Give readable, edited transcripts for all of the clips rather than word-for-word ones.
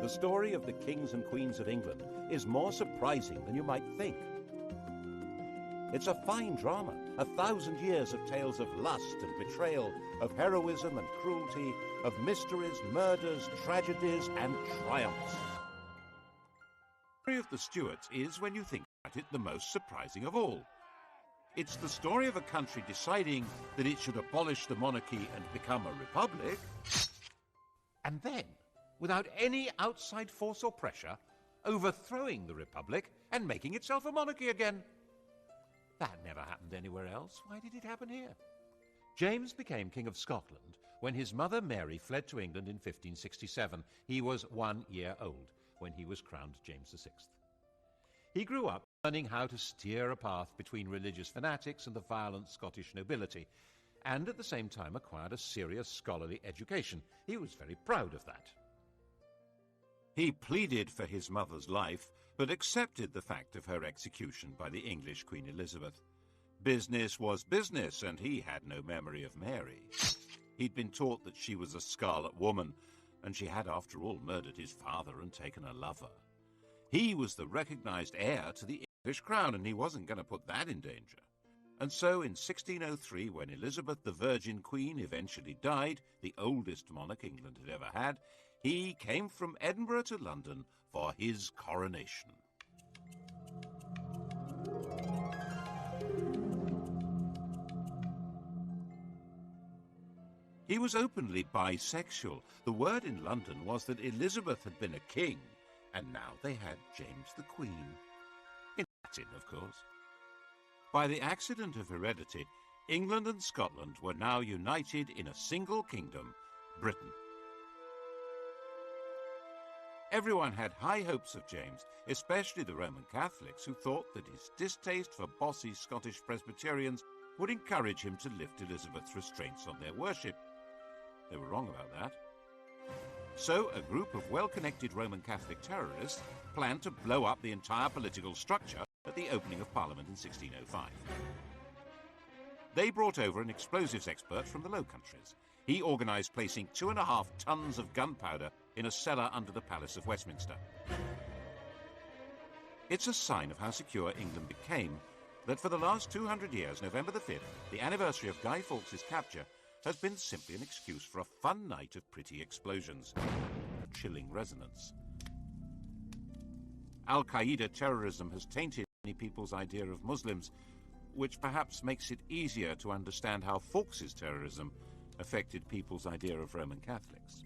The story of the kings and queens of England is more surprising than you might think. It's a fine drama, 1,000 years of tales of lust and betrayal, of heroism and cruelty, of mysteries, murders, tragedies, and triumphs. The story of the Stuarts is, when you think about it, the most surprising of all. It's the story of a country deciding that it should abolish the monarchy and become a republic, and then, without any outside force or pressure, overthrowing the republic and making itself a monarchy again. That never happened anywhere else. Why did it happen here? James became King of Scotland when his mother Mary fled to England in 1567. He was 1 year old when he was crowned James VI. He grew up learning how to steer a path between religious fanatics and the violent Scottish nobility, and at the same time acquired a serious scholarly education. He was very proud of that. He pleaded for his mother's life, but accepted the fact of her execution by the English Queen Elizabeth. Business was business, and he had no memory of Mary. He'd been taught that she was a Scarlet Woman, and she had, after all, murdered his father and taken a lover. He was the recognized heir to the English crown, and he wasn't going to put that in danger. And so in 1603, when Elizabeth the Virgin Queen eventually died, the oldest monarch England had ever had, he came from Edinburgh to London for his coronation. He was openly bisexual. The word in London was that Elizabeth had been a king, and now they had James the Queen. In Latin, of course. By the accident of heredity, England and Scotland were now united in a single kingdom, Britain. Everyone had high hopes of James, especially the Roman Catholics, who thought that his distaste for bossy Scottish Presbyterians would encourage him to lift Elizabeth's restraints on their worship. They were wrong about that. So a group of well-connected Roman Catholic terrorists planned to blow up the entire political structure at the opening of Parliament in 1605. They brought over an explosives expert from the Low Countries. He organised placing 2.5 tons of gunpowder in a cellar under the Palace of Westminster. It's a sign of how secure England became that for the last 200 years, November the 5th, the anniversary of Guy Fawkes' capture, has been simply an excuse for a fun night of pretty explosions. A chilling resonance. Al-Qaeda terrorism has tainted many people's idea of Muslims, which perhaps makes it easier to understand how Fawkes' terrorism affected people's idea of Roman Catholics.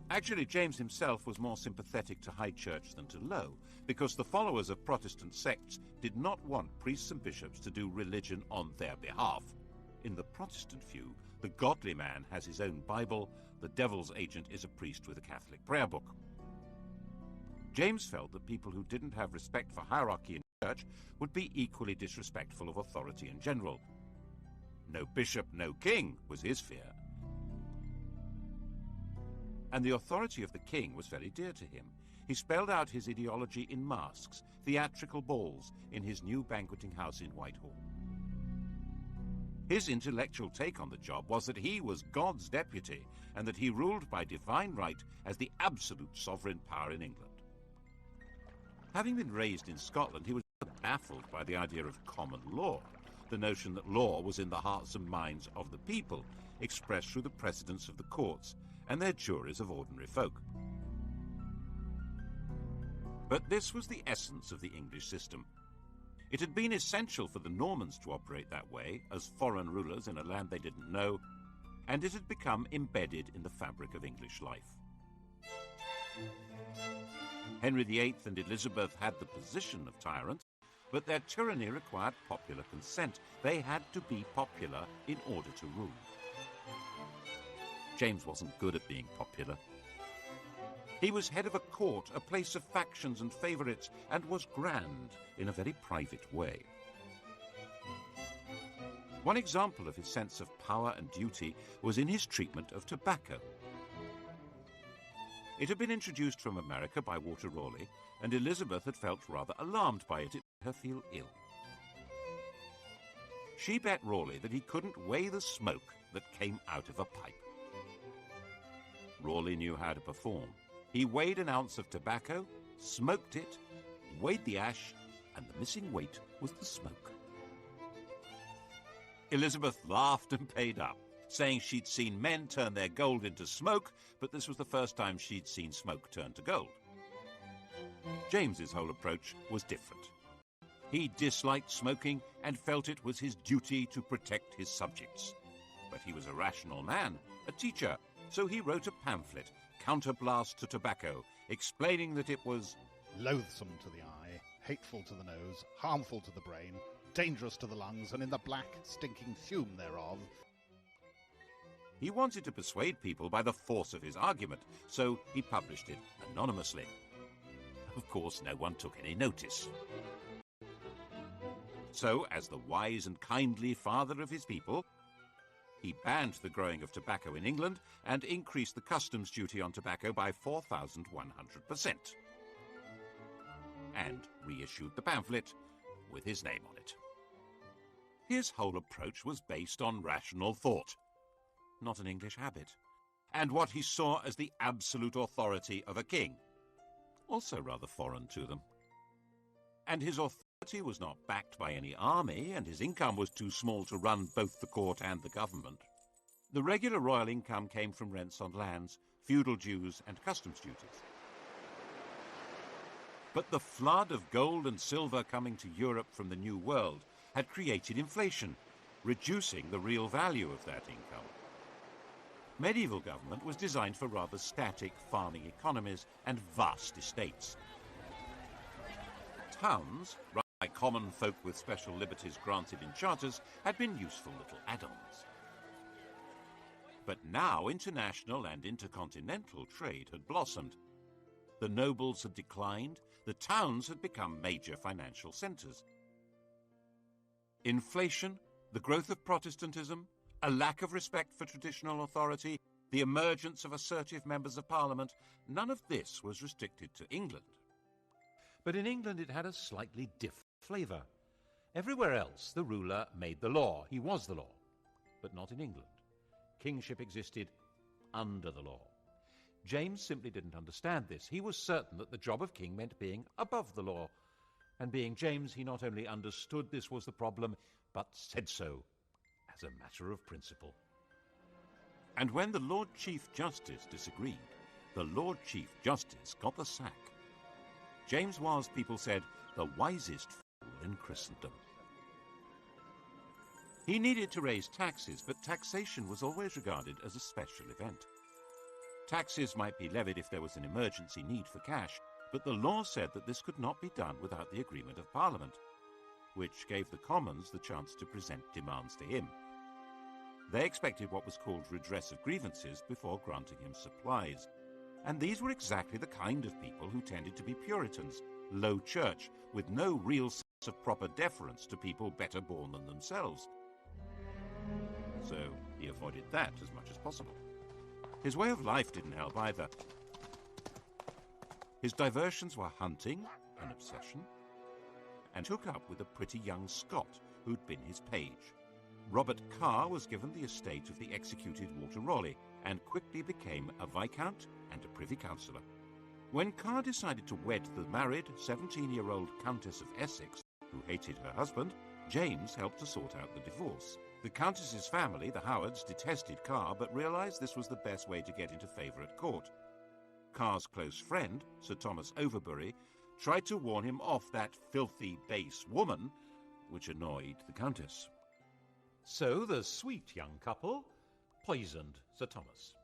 Actually, James himself was more sympathetic to high church than to low, because the followers of Protestant sects did not want priests and bishops to do religion on their behalf. In the Protestant view, the godly man has his own Bible, the devil's agent is a priest with a Catholic prayer book. James felt that people who didn't have respect for hierarchy in church would be equally disrespectful of authority in general. No bishop, no king was his fear. And the authority of the king was very dear to him. He spelled out his ideology in masks, theatrical balls, in his new banqueting house in Whitehall. His intellectual take on the job was that he was God's deputy and that he ruled by divine right as the absolute sovereign power in England. Having been raised in Scotland, he was baffled by the idea of common law, the notion that law was in the hearts and minds of the people, expressed through the precedents of the courts and their juries of ordinary folk. But this was the essence of the English system. It had been essential for the Normans to operate that way, as foreign rulers in a land they didn't know, and it had become embedded in the fabric of English life. Henry VIII and Elizabeth had the position of tyrants, but their tyranny required popular consent. They had to be popular in order to rule. James wasn't good at being popular. He was head of a court, a place of factions and favourites, and was grand in a very private way. One example of his sense of power and duty was in his treatment of tobacco. It had been introduced from America by Walter Raleigh, and Elizabeth had felt rather alarmed by it. It made her feel ill. She bet Raleigh that he couldn't weigh the smoke that came out of a pipe. Raleigh knew how to perform. He weighed an ounce of tobacco, smoked it, weighed the ash, and the missing weight was the smoke. Elizabeth laughed and paid up, saying she'd seen men turn their gold into smoke, but this was the first time she'd seen smoke turn to gold. James's whole approach was different. He disliked smoking and felt it was his duty to protect his subjects. But he was a rational man, a teacher, so he wrote a pamphlet, Counterblast to Tobacco, explaining that it was loathsome to the eye, hateful to the nose, harmful to the brain, dangerous to the lungs, and in the black, stinking fume thereof. He wanted to persuade people by the force of his argument, so he published it anonymously. Of course, no one took any notice. So, as the wise and kindly father of his people, he banned the growing of tobacco in England and increased the customs duty on tobacco by 4,100%. And reissued the pamphlet with his name on it. His whole approach was based on rational thought, not an English habit, and what he saw as the absolute authority of a king, also rather foreign to them. And his authority was not backed by any army, and his income was too small to run both the court and the government. The regular royal income came from rents on lands, feudal dues, and customs duties. But the flood of gold and silver coming to Europe from the New World had created inflation, reducing the real value of that income. Medieval government was designed for rather static farming economies and vast estates. Towns, run by common folk with special liberties granted in charters, had been useful little add-ons. But now international and intercontinental trade had blossomed. The nobles had declined, the towns had become major financial centres. Inflation, the growth of Protestantism, a lack of respect for traditional authority, the emergence of assertive members of Parliament, none of this was restricted to England. But in England it had a slightly different flavour. Everywhere else the ruler made the law, he was the law, but not in England. Kingship existed under the law. James simply didn't understand this. He was certain that the job of king meant being above the law. And being James, he not only understood this was the problem, but said so, as a matter of principle. And when the Lord Chief Justice disagreed, the Lord Chief Justice got the sack. James was, people said, the wisest fool in Christendom. He needed to raise taxes, but taxation was always regarded as a special event. Taxes might be levied if there was an emergency need for cash, but the law said that this could not be done without the agreement of Parliament, which gave the Commons the chance to present demands to him. They expected what was called redress of grievances before granting him supplies, and these were exactly the kind of people who tended to be Puritans, low church, with no real sense of proper deference to people better born than themselves. So he avoided that as much as possible. His way of life didn't help either. His diversions were hunting, an obsession, and took up with a pretty young Scot who'd been his page. Robert Carr was given the estate of the executed Walter Raleigh and quickly became a viscount and a privy councillor. When Carr decided to wed the married 17-year-old Countess of Essex, who hated her husband, James helped to sort out the divorce. The Countess's family, the Howards, detested Carr but realised this was the best way to get into favour at court. Carr's close friend, Sir Thomas Overbury, tried to warn him off that filthy, base woman, which annoyed the Countess. So the sweet young couple poisoned Sir Thomas,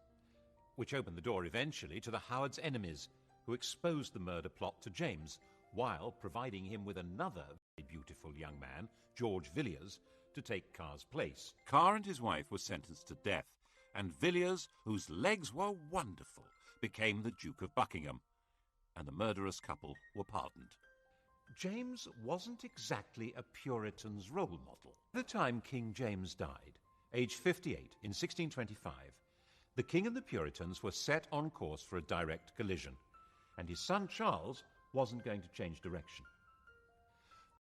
which opened the door eventually to the Howards' enemies, who exposed the murder plot to James, while providing him with another very beautiful young man, George Villiers, to take Carr's place. Carr and his wife were sentenced to death, and Villiers, whose legs were wonderful, became the Duke of Buckingham, and the murderous couple were pardoned. James wasn't exactly a Puritan's role model. By the time King James died, aged 58, in 1625, the king and the Puritans were set on course for a direct collision, and his son Charles wasn't going to change direction.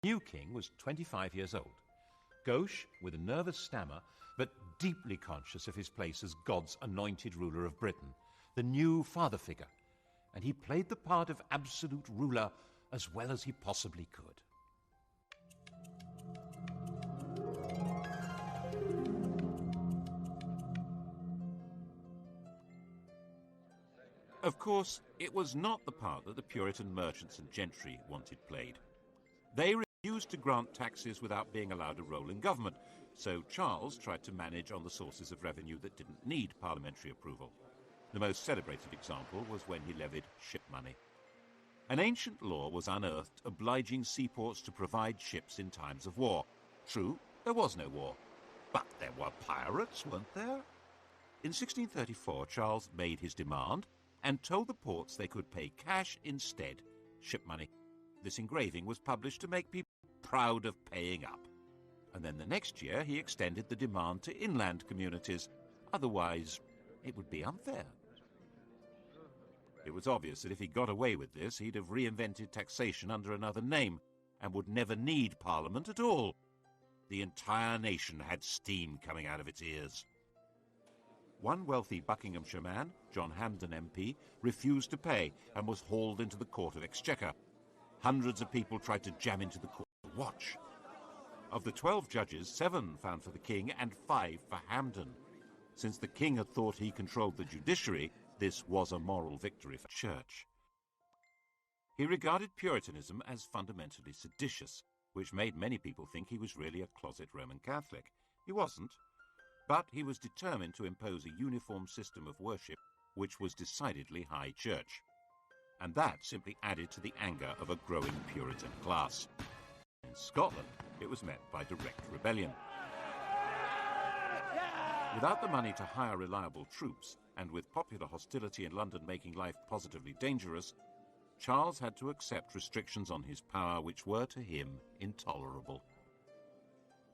The new king was 25 years old, gauche with a nervous stammer, but deeply conscious of his place as God's anointed ruler of Britain, the new father figure, and he played the part of absolute ruler as well as he possibly could. Of course, it was not the part that the Puritan merchants and gentry wanted played. They refused to grant taxes without being allowed a role in government, so Charles tried to manage on the sources of revenue that didn't need parliamentary approval. The most celebrated example was when he levied ship money. An ancient law was unearthed obliging seaports to provide ships in times of war. True, there was no war, but there were pirates, weren't there? In 1634, Charles made his demand and told the ports they could pay cash instead, ship money. This engraving was published to make people proud of paying up. And then the next year he extended the demand to inland communities. Otherwise, it would be unfair. It was obvious that if he got away with this, he'd have reinvented taxation under another name and would never need Parliament at all. The entire nation had steam coming out of its ears. One wealthy Buckinghamshire man, John Hampden MP, refused to pay and was hauled into the Court of Exchequer. Hundreds of people tried to jam into the court to watch. Of the 12 judges, 7 found for the king and 5 for Hampden. Since the king had thought he controlled the judiciary, this was a moral victory for the church. He regarded Puritanism as fundamentally seditious, which made many people think he was really a closet Roman Catholic. He wasn't. But he was determined to impose a uniform system of worship which was decidedly high church. And that simply added to the anger of a growing Puritan class. In Scotland, it was met by direct rebellion. Without the money to hire reliable troops, and with popular hostility in London making life positively dangerous, Charles had to accept restrictions on his power which were to him intolerable.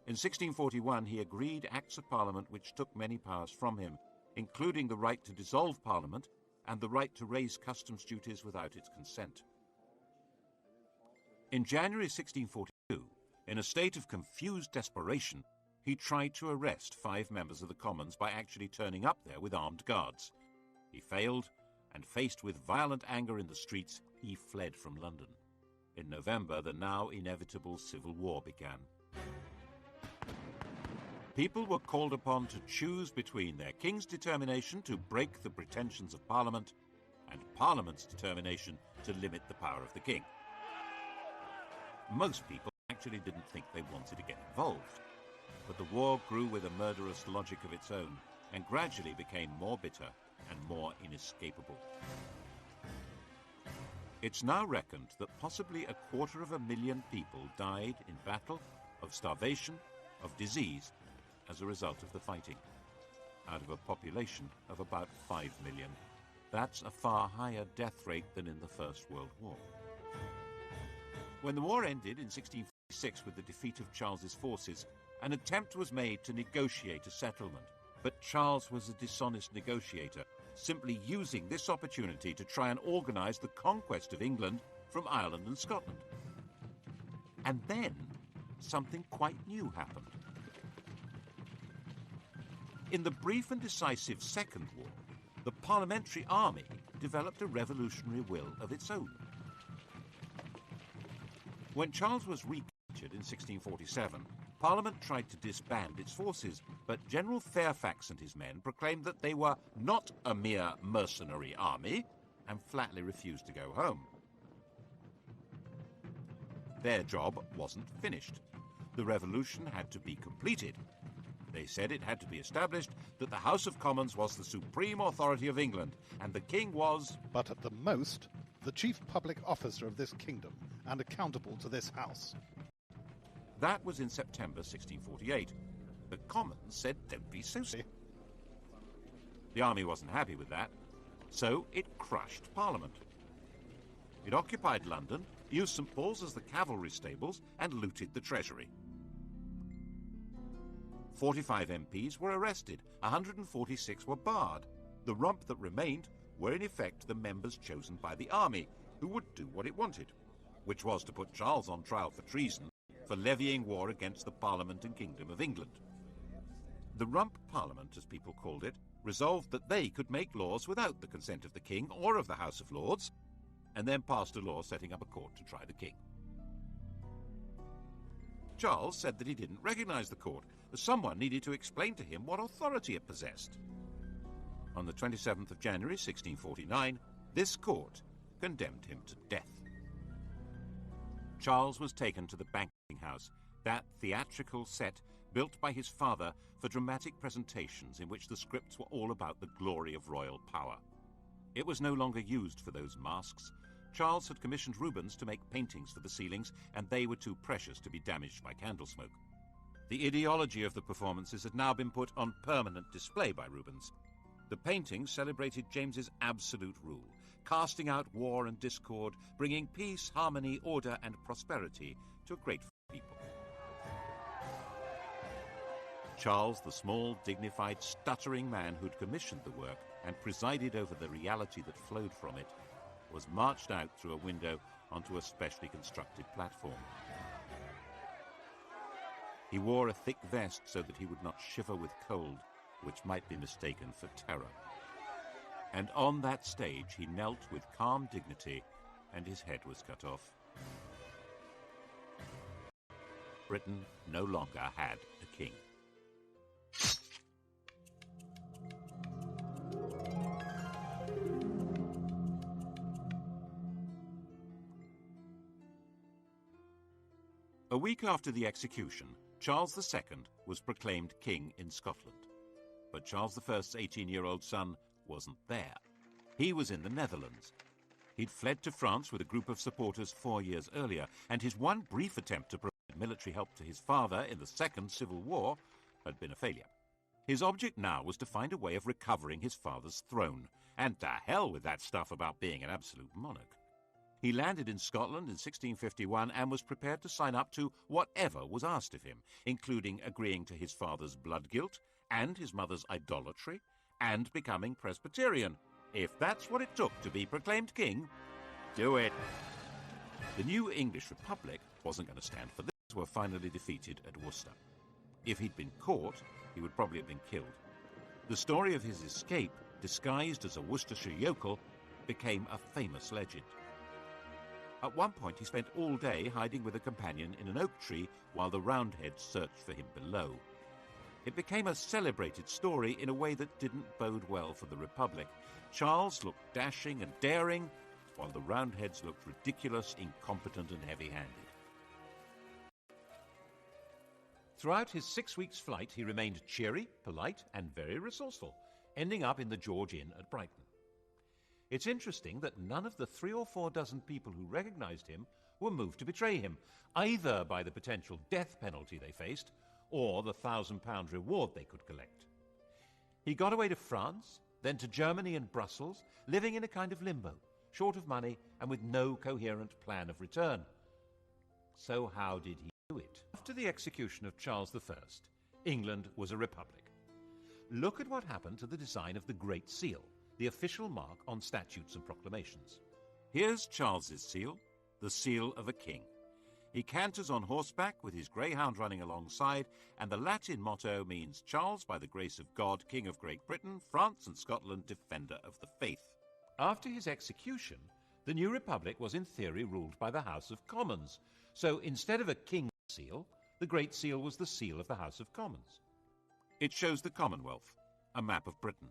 In 1641, he agreed Acts of Parliament which took many powers from him, including the right to dissolve Parliament and the right to raise customs duties without its consent. In January 1642, in a state of confused desperation, he tried to arrest 5 members of the Commons by actually turning up there with armed guards. He failed, and faced with violent anger in the streets, he fled from London. In November, the now inevitable civil war began. People were called upon to choose between their king's determination to break the pretensions of Parliament and Parliament's determination to limit the power of the king. Most people actually didn't think they wanted to get involved, but the war grew with a murderous logic of its own and gradually became more bitter and more inescapable. It's now reckoned that possibly 250,000 people died in battle, of starvation, of disease, as a result of the fighting, out of a population of about 5 million. That's a far higher death rate than in the First World War. When the war ended in 1646 with the defeat of Charles's forces, an attempt was made to negotiate a settlement, but Charles was a dishonest negotiator, simply using this opportunity to try and organise the conquest of England from Ireland and Scotland. And then something quite new happened. In the brief and decisive Second War, the Parliamentary Army developed a revolutionary will of its own. When Charles was recaptured in 1647, Parliament tried to disband its forces, but General Fairfax and his men proclaimed that they were not a mere mercenary army and flatly refused to go home. Their job wasn't finished. The revolution had to be completed. They said it had to be established that the House of Commons was the supreme authority of England, and the king was, but at the most, the chief public officer of this kingdom, and accountable to this house. That was in September 1648. The Commons said, don't be so silly. The army wasn't happy with that, so it crushed Parliament. It occupied London, used St. Paul's as the cavalry stables, and looted the treasury. 45 MPs were arrested, 146 were barred. The rump that remained were in effect the members chosen by the army, who would do what it wanted, which was to put Charles on trial for treason for levying war against the Parliament and Kingdom of England. The rump Parliament, as people called it, resolved that they could make laws without the consent of the king or of the House of Lords, and then passed a law setting up a court to try the king. Charles said that he didn't recognize the court, as someone needed to explain to him what authority it possessed. On the 27th of January 1649, this court condemned him to death. Charles was taken to the banqueting house, that theatrical set built by his father for dramatic presentations in which the scripts were all about the glory of royal power. It was no longer used for those masks. Charles had commissioned Rubens to make paintings for the ceilings, and they were too precious to be damaged by candle smoke. The ideology of the performances had now been put on permanent display by Rubens. The paintings celebrated James's absolute rule, casting out war and discord, bringing peace, harmony, order, and prosperity to a grateful people. Charles, the small, dignified, stuttering man who'd commissioned the work and presided over the reality that flowed from it, was marched out through a window onto a specially constructed platform. He wore a thick vest so that he would not shiver with cold, which might be mistaken for terror. And on that stage he knelt with calm dignity, and his head was cut off. Britain no longer had a king. A week after the execution, Charles II was proclaimed king in Scotland. But Charles I's 18-year-old son wasn't there. He was in the Netherlands. He'd fled to France with a group of supporters 4 years earlier, and his one brief attempt to provide military help to his father in the Second Civil War had been a failure. His object now was to find a way of recovering his father's throne, and to hell with that stuff about being an absolute monarch. He landed in Scotland in 1651 and was prepared to sign up to whatever was asked of him, including agreeing to his father's blood guilt and his mother's idolatry, and becoming Presbyterian. If that's what it took to be proclaimed king, do it. The new English Republic wasn't going to stand for this. Were finally defeated at Worcester. If he'd been caught, he would probably have been killed. The story of his escape, disguised as a Worcestershire yokel, became a famous legend. At one point, he spent all day hiding with a companion in an oak tree while the Roundheads searched for him below. It became a celebrated story in a way that didn't bode well for the Republic. Charles looked dashing and daring, while the Roundheads looked ridiculous, incompetent, and heavy-handed. Throughout his 6 weeks' flight, he remained cheery, polite, and very resourceful, ending up in the George Inn at Brighton. It's interesting that none of the 3 or 4 dozen people who recognized him were moved to betray him, either by the potential death penalty they faced or the £1,000 reward they could collect. He got away to France, then to Germany and Brussels, living in a kind of limbo, short of money and with no coherent plan of return. So how did he do it? After the execution of Charles I, England was a republic. Look at what happened to the design of the Great Seal, the official mark on statutes and proclamations. Here's Charles's seal, the seal of a king. He canters on horseback with his greyhound running alongside, and the Latin motto means Charles, by the grace of God, King of Great Britain, France and Scotland, defender of the faith. After his execution, the new republic was in theory ruled by the House of Commons. So instead of a king's seal, the Great Seal was the seal of the House of Commons. It shows the Commonwealth, a map of Britain.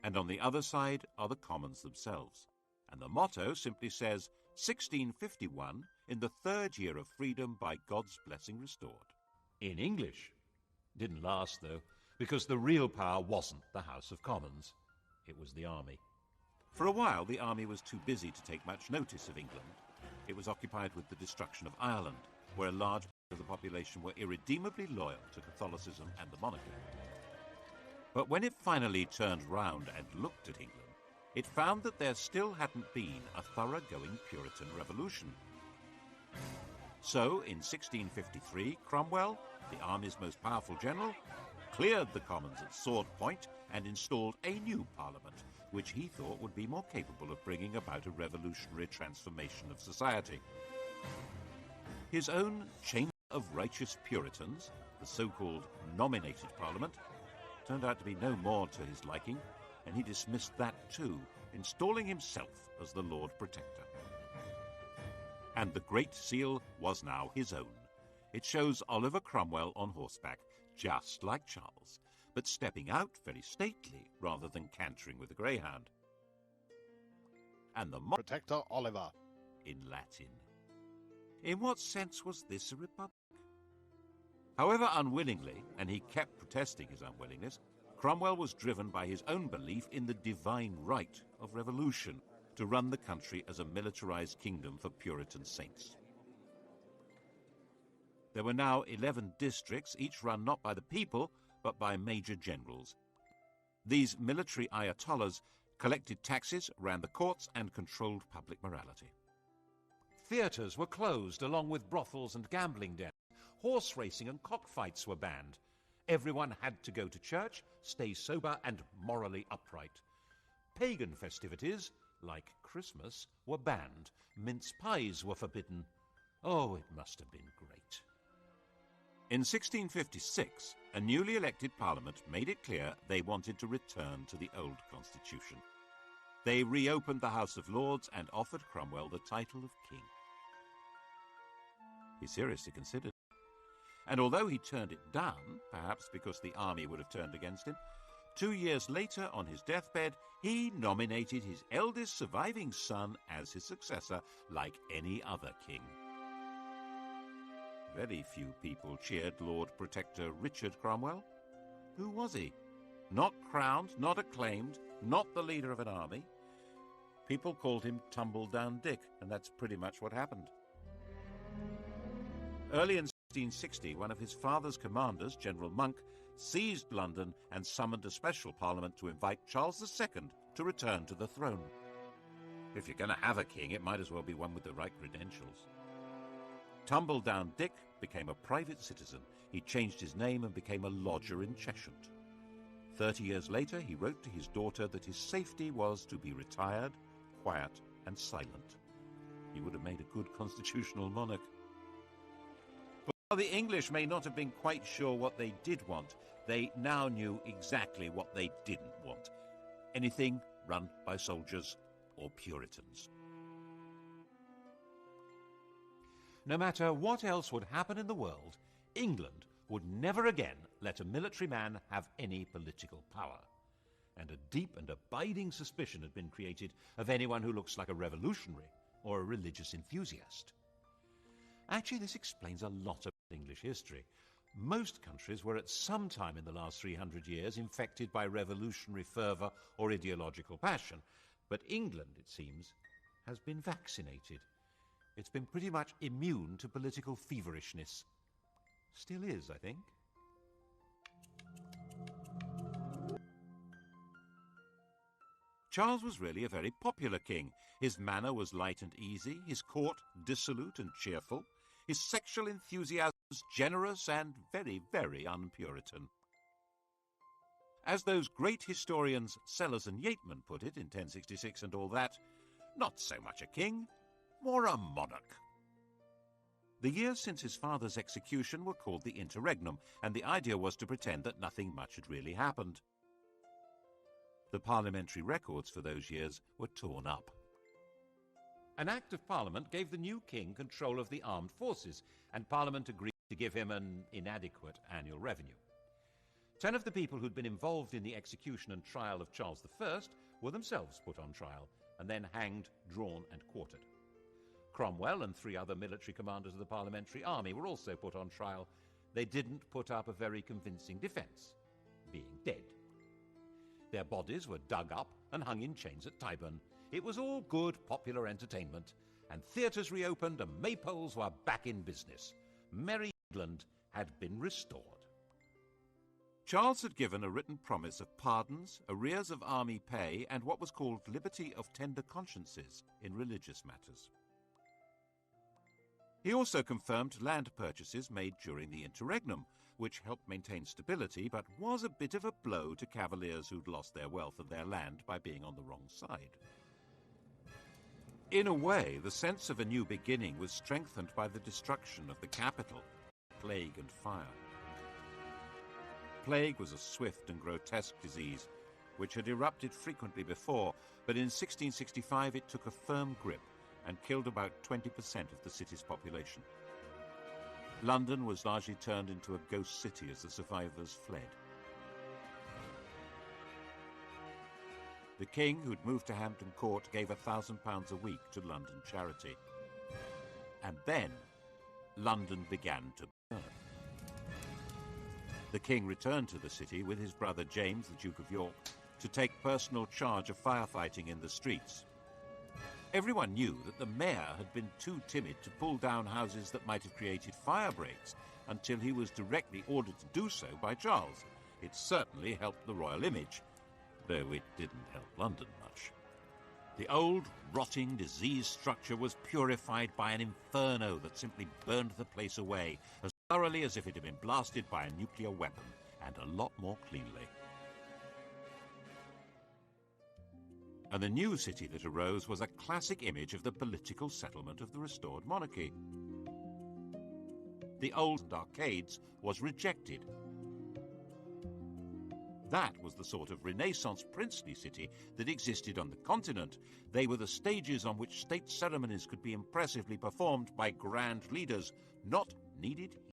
And on the other side are the Commons themselves. And the motto simply says, 1651, in the 3rd year of freedom by God's blessing restored. In English. Didn't last, though, because the real power wasn't the House of Commons. It was the army. For a while, the army was too busy to take much notice of England. It was occupied with the destruction of Ireland, where a large part of the population were irredeemably loyal to Catholicism and the monarchy. But when it finally turned round and looked at England, it found that there still hadn't been a thoroughgoing Puritan revolution. So, in 1653, Cromwell, the army's most powerful general, cleared the Commons at sword point and installed a new parliament, which he thought would be more capable of bringing about a revolutionary transformation of society. His own Chamber of Righteous Puritans, the so-called nominated parliament, turned out to be no more to his liking, and he dismissed that too, installing himself as the Lord Protector. And the Great Seal was now his own. It shows Oliver Cromwell on horseback, just like Charles, but stepping out very stately rather than cantering with a greyhound. And the Protector Oliver. In Latin. In what sense was this a republic? However unwillingly, and he kept protesting his unwillingness, Cromwell was driven by his own belief in the divine right of revolution to run the country as a militarized kingdom for Puritan saints. There were now 11 districts, each run not by the people, but by major generals. These military ayatollahs collected taxes, ran the courts, and controlled public morality. Theatres were closed, along with brothels and gambling dens. Horse racing and cockfights were banned. Everyone had to go to church, stay sober, and morally upright. Pagan festivities, like Christmas, were banned. Mince pies were forbidden. Oh, it must have been great. In 1656, a newly elected Parliament made it clear they wanted to return to the old constitution. They reopened the House of Lords and offered Cromwell the title of king. He seriously considered it. And although he turned it down, perhaps because the army would have turned against him, 2 years later, on his deathbed, he nominated his eldest surviving son as his successor, like any other king. Very few people cheered Lord Protector Richard Cromwell. Who was he? Not crowned, not acclaimed, not the leader of an army. People called him Tumble-Down Dick, and that's pretty much what happened. Early in 1660, one of his father's commanders, General Monk, seized London and summoned a special parliament to invite Charles II to return to the throne. If you're going to have a king, it might as well be one with the right credentials. Tumble-Down Dick became a private citizen. He changed his name and became a lodger in Cheshire. 30 years later, he wrote to his daughter that his safety was to be retired, quiet, and silent. He would have made a good constitutional monarch. But while the English may not have been quite sure what they did want, they now knew exactly what they didn't want. Anything run by soldiers or Puritans. No matter what else would happen in the world, England would never again let a military man have any political power. And a deep and abiding suspicion had been created of anyone who looks like a revolutionary or a religious enthusiast. Actually, this explains a lot of English history. Most countries were at some time in the last 300 years infected by revolutionary fervour or ideological passion. But England, it seems, has been vaccinated. It's been pretty much immune to political feverishness. Still is, I think. Charles was really a very popular king. His manner was light and easy, his court dissolute and cheerful, his sexual enthusiasms generous and very, very un-Puritan. As those great historians Sellers and Yeatman put it in 1066 and all that, not so much a king, more a monarch. The years since his father's execution were called the Interregnum, and the idea was to pretend that nothing much had really happened. The parliamentary records for those years were torn up. An Act of Parliament gave the new king control of the armed forces, and Parliament agreed to give him an inadequate annual revenue. 10 of the people who'd been involved in the execution and trial of Charles I were themselves put on trial, and then hanged, drawn, and quartered. Cromwell and 3 other military commanders of the parliamentary army were also put on trial. They didn't put up a very convincing defence, being dead. Their bodies were dug up and hung in chains at Tyburn. It was all good popular entertainment, and theatres reopened and maypoles were back in business. Merry England had been restored. Charles had given a written promise of pardons, arrears of army pay, and what was called liberty of tender consciences in religious matters. He also confirmed land purchases made during the Interregnum, which helped maintain stability but was a bit of a blow to cavaliers who'd lost their wealth and their land by being on the wrong side. In a way, the sense of a new beginning was strengthened by the destruction of the capital, plague and fire. Plague was a swift and grotesque disease, which had erupted frequently before, but in 1665 it took a firm grip and killed about 20% of the city's population. London was largely turned into a ghost city as the survivors fled. The king, who'd moved to Hampton Court, gave £1,000 a week to London charity. And then London began to burn. The king returned to the city with his brother James, the Duke of York, to take personal charge of firefighting in the streets. Everyone knew that the mayor had been too timid to pull down houses that might have created fire breaks until he was directly ordered to do so by Charles. It certainly helped the royal image, though it didn't help London much. The old, rotting, diseased structure was purified by an inferno that simply burned the place away as thoroughly as if it had been blasted by a nuclear weapon, and a lot more cleanly. And the new city that arose was a classic image of the political settlement of the restored monarchy. The old arcades was rejected. That was the sort of Renaissance princely city that existed on the continent. They were the stages on which state ceremonies could be impressively performed by grand leaders, not needed here.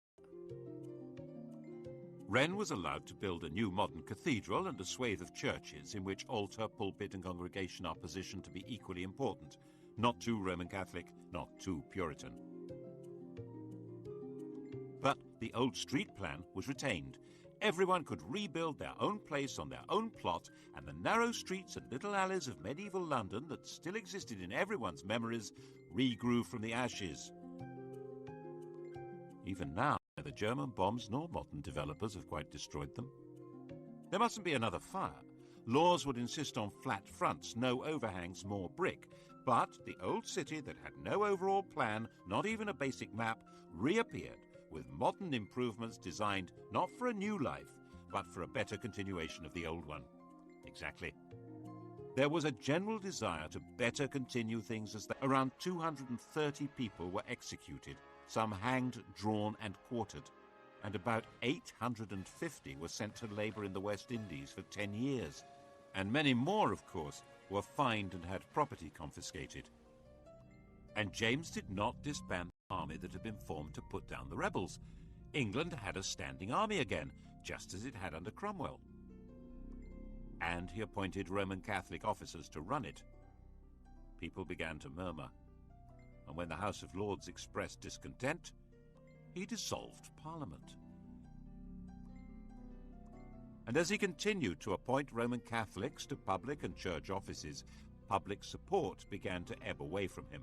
Wren was allowed to build a new modern cathedral and a swathe of churches in which altar, pulpit and congregation are positioned to be equally important, not too Roman Catholic, not too Puritan. But the old street plan was retained. Everyone could rebuild their own place on their own plot, and the narrow streets and little alleys of medieval London that still existed in everyone's memories regrew from the ashes. Even now, neither German bombs nor modern developers have quite destroyed them. There mustn't be another fire. Laws would insist on flat fronts, no overhangs, more brick. But the old city that had no overall plan, not even a basic map, reappeared with modern improvements designed not for a new life, but for a better continuation of the old one. Exactly. There was a general desire to better continue things as around 230 people were executed, some hanged, drawn and quartered, and about 850 were sent to labour in the West Indies for 10 years. And many more, of course, were fined and had property confiscated. And James did not disband the army that had been formed to put down the rebels. England had a standing army again, just as it had under Cromwell. And he appointed Roman Catholic officers to run it. People began to murmur, and when the House of Lords expressed discontent, he dissolved Parliament. And as he continued to appoint Roman Catholics to public and church offices, public support began to ebb away from him.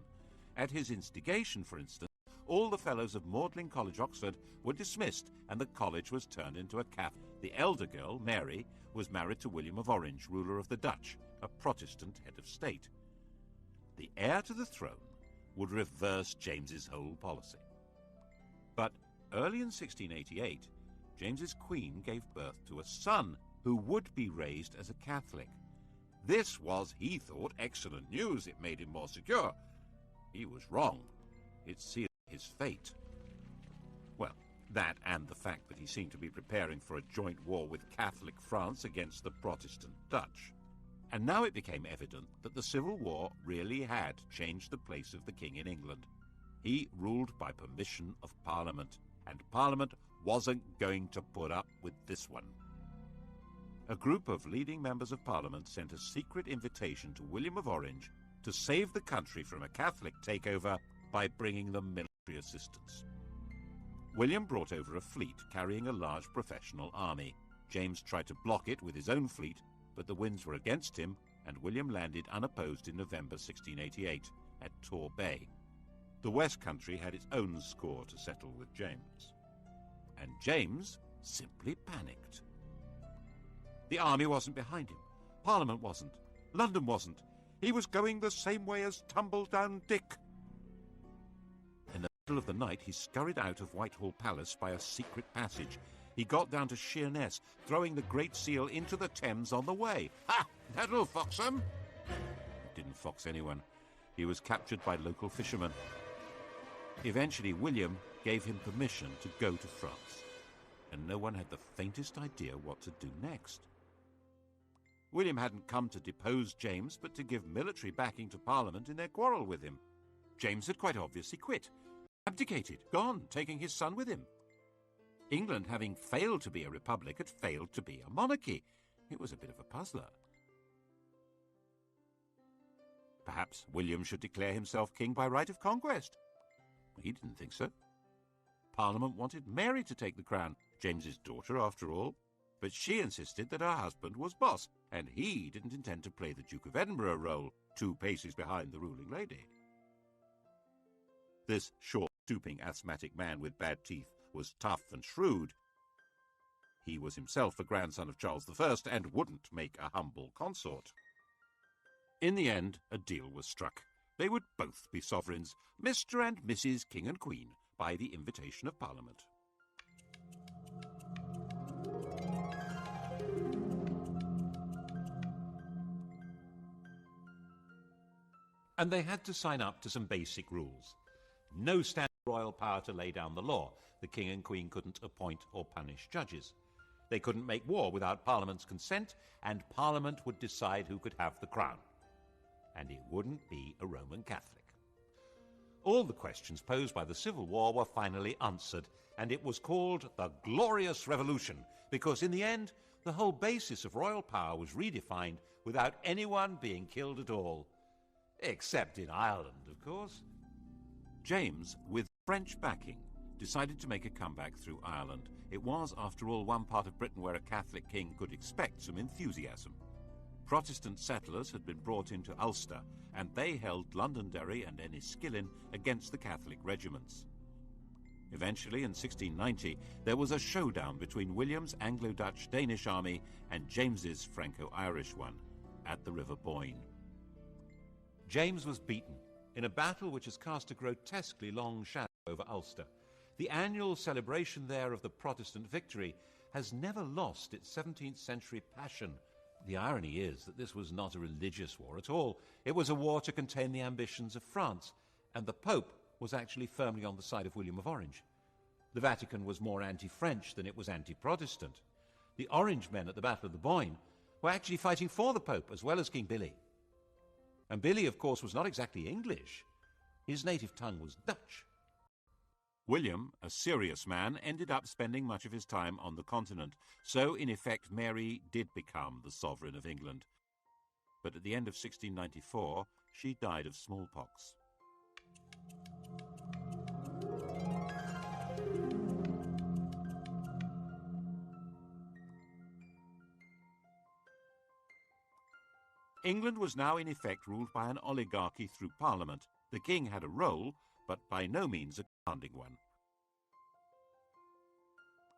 At his instigation, for instance, all the fellows of Magdalen College, Oxford, were dismissed, and the college was turned into a Catholic. The elder girl, Mary, was married to William of Orange, ruler of the Dutch, a Protestant head of state. The heir to the throne would reverse James's whole policy. But early in 1688, James's queen gave birth to a son who would be raised as a Catholic. This was, he thought, excellent news. It made him more secure. He was wrong. It sealed his fate. Well, that and the fact that he seemed to be preparing for a joint war with Catholic France against the Protestant Dutch. And now it became evident that the Civil War really had changed the place of the king in England. He ruled by permission of Parliament, and Parliament wasn't going to put up with this one. A group of leading members of Parliament sent a secret invitation to William of Orange to save the country from a Catholic takeover by bringing them military assistance. William brought over a fleet carrying a large professional army. James tried to block it with his own fleet, but the winds were against him, and William landed unopposed in November 1688 at Tor Bay. The West Country had its own score to settle with James. And James simply panicked. The army wasn't behind him. Parliament wasn't. London wasn't. He was going the same way as Tumbledown Dick. In the middle of the night, he scurried out of Whitehall Palace by a secret passage. He got down to Sheerness, throwing the Great Seal into the Thames on the way. Ha! That'll fox him! It didn't fox anyone. He was captured by local fishermen. Eventually, William gave him permission to go to France. and no one had the faintest idea what to do next. William hadn't come to depose James, but to give military backing to Parliament in their quarrel with him. James had quite obviously quit, abdicated, gone, taking his son with him. England, having failed to be a republic, had failed to be a monarchy. It was a bit of a puzzler. Perhaps William should declare himself king by right of conquest. He didn't think so. Parliament wanted Mary to take the crown, James's daughter after all, but she insisted that her husband was boss, and he didn't intend to play the Duke of Edinburgh role, 2 paces behind the ruling lady. This short, stooping, asthmatic man with bad teeth was tough and shrewd. He was himself a grandson of Charles I and wouldn't make a humble consort. In the end, a deal was struck. They would both be sovereigns, Mr. and Mrs. King and Queen, by the invitation of Parliament. And they had to sign up to some basic rules. No standard royal power to lay down the law. The King and Queen couldn't appoint or punish judges. They couldn't make war without Parliament's consent, and Parliament would decide who could have the crown. And it wouldn't be a Roman Catholic. All the questions posed by the Civil War were finally answered, and it was called the Glorious Revolution, because in the end, the whole basis of royal power was redefined without anyone being killed at all. Except in Ireland, of course. James, with French backing, decided to make a comeback through Ireland. It was, after all, one part of Britain where a Catholic king could expect some enthusiasm. Protestant settlers had been brought into Ulster, and they held Londonderry and Enniskillen against the Catholic regiments. Eventually, in 1690, there was a showdown between William's Anglo-Dutch-Danish army and James's Franco-Irish one at the River Boyne. James was beaten in a battle which has cast a grotesquely long shadow over Ulster. The annual celebration there of the Protestant victory has never lost its 17th century passion. The irony is that this was not a religious war at all. It was a war to contain the ambitions of France, and the Pope was actually firmly on the side of William of Orange. The Vatican was more anti-French than it was anti-Protestant. The Orange men at the Battle of the Boyne were actually fighting for the Pope as well as King Billy. And Billy, of course, was not exactly English. His native tongue was Dutch. William, a serious man, ended up spending much of his time on the continent, so in effect Mary did become the sovereign of England. But at the end of 1694, she died of smallpox. England was now in effect ruled by an oligarchy through Parliament. The king had a role, but by no means a commanding one.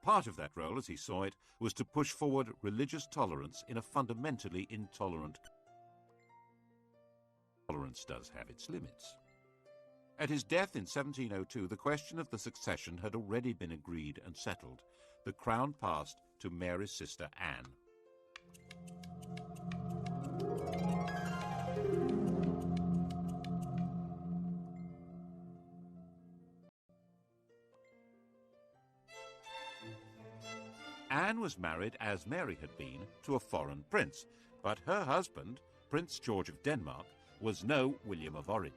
Part of that role, as he saw it, was to push forward religious tolerance in a fundamentally intolerant country. Tolerance does have its limits. At his death in 1702, the question of the succession had already been agreed and settled. The crown passed to Mary's sister Anne. Anne was married, as Mary had been, to a foreign prince, but her husband, Prince George of Denmark, was no William of Orange.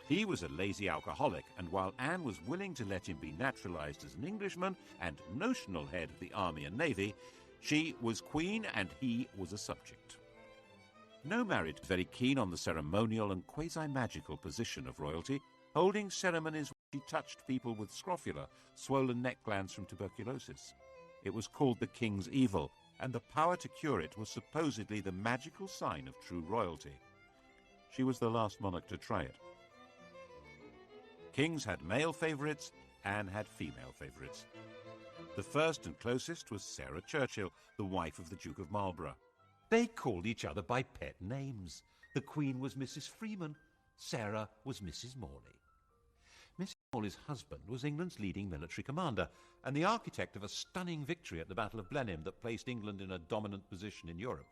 He was a lazy alcoholic, and while Anne was willing to let him be naturalized as an Englishman and notional head of the army and navy, she was queen and he was a subject. No marriage was very keen on the ceremonial and quasi-magical position of royalty, holding ceremonies where she touched people with scrofula, swollen neck glands from tuberculosis. It was called the king's evil, and the power to cure it was supposedly the magical sign of true royalty. She was the last monarch to try it. Kings had male favourites, Anne had female favourites. The first and closest was Sarah Churchill, the wife of the Duke of Marlborough. They called each other by pet names. The Queen was Mrs. Freeman, Sarah was Mrs. Morley. Mrs. Morley's husband was England's leading military commander and the architect of a stunning victory at the Battle of Blenheim that placed England in a dominant position in Europe.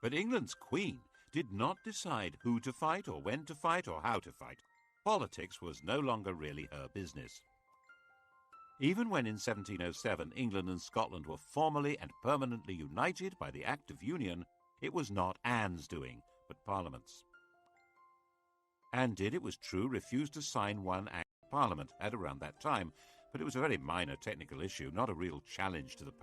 But England's Queen did not decide who to fight or when to fight or how to fight. Politics was no longer really her business. Even when in 1707 England and Scotland were formally and permanently united by the Act of Union, it was not Anne's doing, but Parliament's. Anne did, it was true, refuse to sign one Act of Parliament at around that time, but it was a very minor technical issue, not a real challenge to the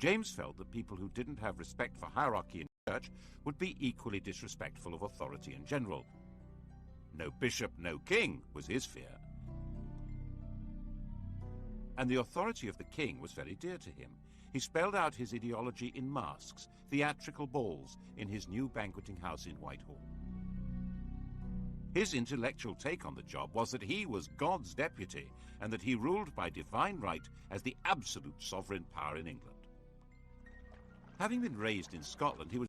James felt that people who didn't have respect for hierarchy in the church would be equally disrespectful of authority in general. No bishop, no king was his fear. And the authority of the king was very dear to him. He spelled out his ideology in masks, theatrical balls, in his new banqueting house in Whitehall. His intellectual take on the job was that he was God's deputy and that he ruled by divine right as the absolute sovereign power in England. Having been raised in Scotland, he was